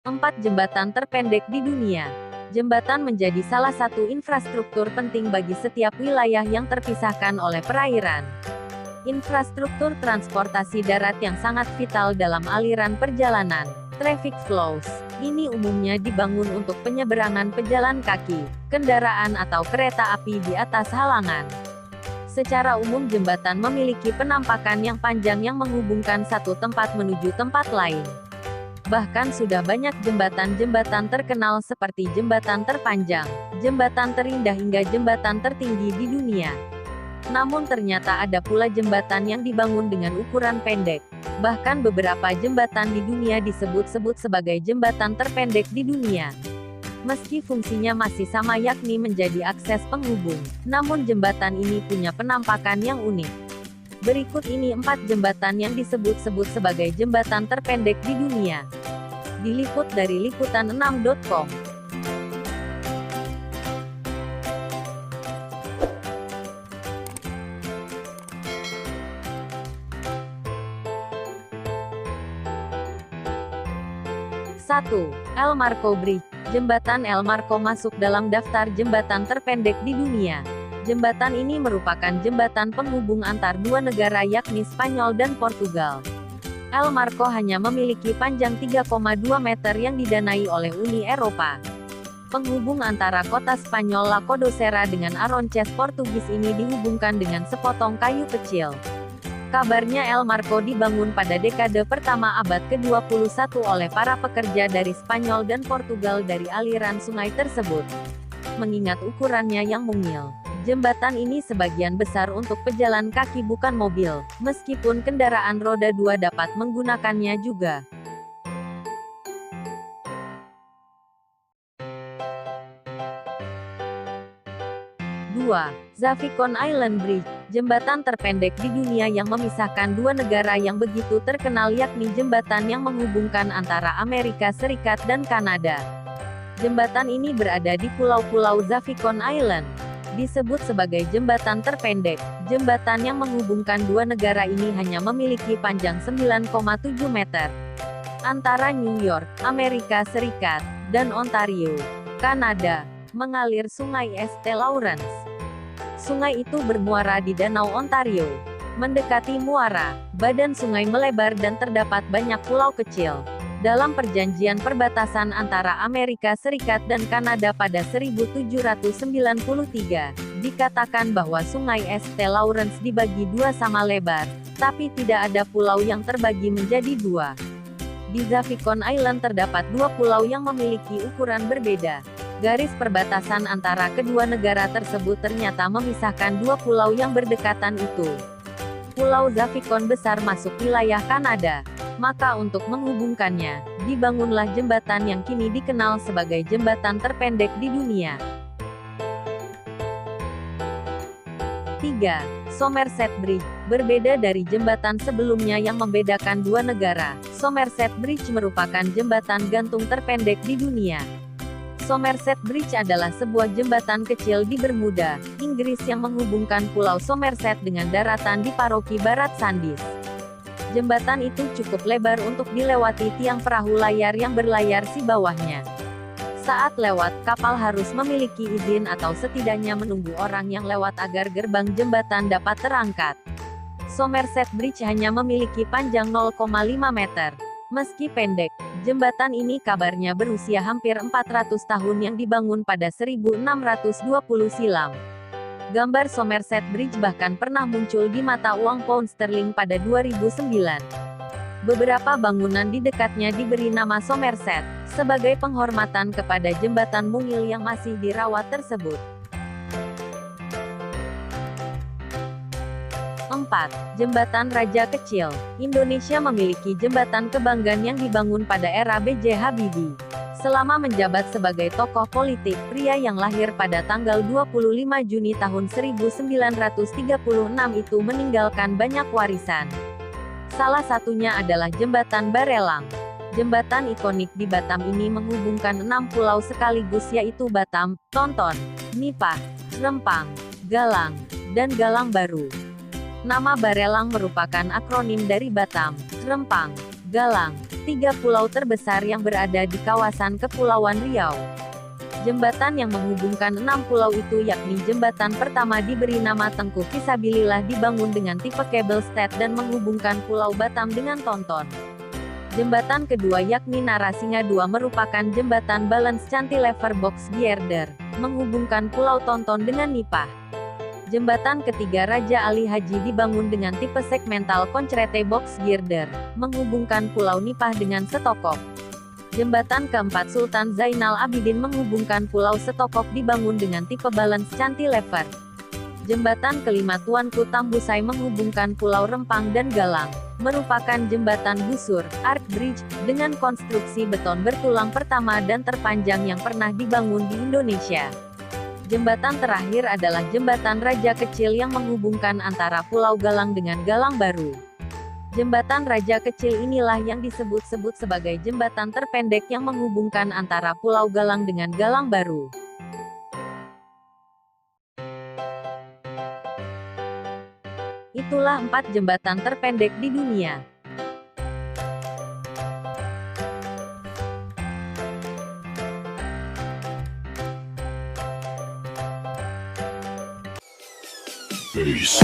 4 jembatan terpendek di dunia. Jembatan menjadi salah satu infrastruktur penting bagi setiap wilayah yang terpisahkan oleh perairan. Infrastruktur transportasi darat yang sangat vital dalam aliran perjalanan, traffic flows, ini umumnya dibangun untuk penyeberangan pejalan kaki, kendaraan atau kereta api di atas halangan. Secara umum jembatan memiliki penampakan yang panjang yang menghubungkan satu tempat menuju tempat lain. Bahkan sudah banyak jembatan-jembatan terkenal seperti jembatan terpanjang, jembatan terindah hingga jembatan tertinggi di dunia. Namun ternyata ada pula jembatan yang dibangun dengan ukuran pendek. Bahkan beberapa jembatan di dunia disebut-sebut sebagai jembatan terpendek di dunia. Meski fungsinya masih sama yakni menjadi akses penghubung, namun jembatan ini punya penampakan yang unik. Berikut ini 4 jembatan yang disebut-sebut sebagai jembatan terpendek di dunia. Diliput dari liputan6.com. Satu, El Marco Bridge. Jembatan El Marco masuk dalam daftar jembatan terpendek di dunia. Jembatan ini merupakan jembatan penghubung antar dua negara yakni Spanyol dan Portugal. El Marco hanya memiliki panjang 3,2 meter yang didanai oleh Uni Eropa. Penghubung antara kota Spanyol La Codosera dengan Aronches Portugis ini dihubungkan dengan sepotong kayu kecil. Kabarnya El Marco dibangun pada dekade pertama abad ke-21 oleh para pekerja dari Spanyol dan Portugal dari aliran sungai tersebut. Mengingat ukurannya yang mungil, jembatan ini sebagian besar untuk pejalan kaki bukan mobil, meskipun kendaraan roda 2 dapat menggunakannya juga. 2. Zafikon Island Bridge. Jembatan terpendek di dunia yang memisahkan dua negara yang begitu terkenal yakni jembatan yang menghubungkan antara Amerika Serikat dan Kanada. Jembatan ini berada di pulau-pulau Zafikon Island. Disebut sebagai jembatan terpendek, jembatan yang menghubungkan dua negara ini hanya memiliki panjang 9,7 meter. Antara New York, Amerika Serikat, dan Ontario, Kanada, mengalir Sungai St. Lawrence. Sungai itu bermuara di Danau Ontario. Mendekati muara, badan sungai melebar dan terdapat banyak pulau kecil. Dalam perjanjian perbatasan antara Amerika Serikat dan Kanada pada 1793, dikatakan bahwa Sungai St. Lawrence dibagi dua sama lebar, tapi tidak ada pulau yang terbagi menjadi dua. Di Zafikon Island terdapat dua pulau yang memiliki ukuran berbeda. Garis perbatasan antara kedua negara tersebut ternyata memisahkan dua pulau yang berdekatan itu. Pulau Zafikon besar masuk wilayah Kanada. Maka untuk menghubungkannya, dibangunlah jembatan yang kini dikenal sebagai jembatan terpendek di dunia. 3. Somerset Bridge. Berbeda dari jembatan sebelumnya yang membedakan dua negara, Somerset Bridge merupakan jembatan gantung terpendek di dunia. Somerset Bridge adalah sebuah jembatan kecil di Bermuda, Inggris yang menghubungkan Pulau Somerset dengan daratan di paroki Barat Sandys. Jembatan itu cukup lebar untuk dilewati tiang perahu layar yang berlayar di bawahnya. Saat lewat, kapal harus memiliki izin atau setidaknya menunggu orang yang lewat agar gerbang jembatan dapat terangkat. Somerset Bridge hanya memiliki panjang 0,5 meter. Meski pendek, jembatan ini kabarnya berusia hampir 400 tahun yang dibangun pada 1620 silam. Gambar Somerset Bridge bahkan pernah muncul di mata uang pound sterling pada 2009. Beberapa bangunan di dekatnya diberi nama Somerset, sebagai penghormatan kepada jembatan mungil yang masih dirawat tersebut. 4. Jembatan Raja Kecil. Indonesia memiliki jembatan kebanggaan yang dibangun pada era B.J. Habibie. Selama menjabat sebagai tokoh politik, pria yang lahir pada tanggal 25 Juni tahun 1936 itu meninggalkan banyak warisan. Salah satunya adalah Jembatan Barelang. Jembatan ikonik di Batam ini menghubungkan 6 pulau sekaligus yaitu Batam, Tonton, Nipah, Rempang, Galang, dan Galang Baru. Nama Barelang merupakan akronim dari Batam, Rempang, Galang, 3 pulau terbesar yang berada di kawasan Kepulauan Riau. Jembatan yang menghubungkan 6 pulau itu yakni jembatan pertama diberi nama Tengku Fisabilillah dibangun dengan tipe kabel stat dan menghubungkan Pulau Batam dengan Tonton. Jembatan kedua yakni Narasinga II merupakan jembatan balance cantilever box girder, menghubungkan Pulau Tonton dengan Nipah. Jembatan ketiga Raja Ali Haji dibangun dengan tipe segmental concrete box girder, menghubungkan Pulau Nipah dengan Setokok. Jembatan keempat Sultan Zainal Abidin menghubungkan Pulau Setokok dibangun dengan tipe balance cantilever. Jembatan kelima Tuanku Tambusai menghubungkan Pulau Rempang dan Galang, merupakan jembatan busur, arch bridge, dengan konstruksi beton bertulang pertama dan terpanjang yang pernah dibangun di Indonesia. Jembatan terakhir adalah Jembatan Raja Kecil yang menghubungkan antara Pulau Galang dengan Galang Baru. Jembatan Raja Kecil inilah yang disebut-sebut sebagai jembatan terpendek yang menghubungkan antara Pulau Galang dengan Galang Baru. Itulah 4 jembatan terpendek di dunia. Peace.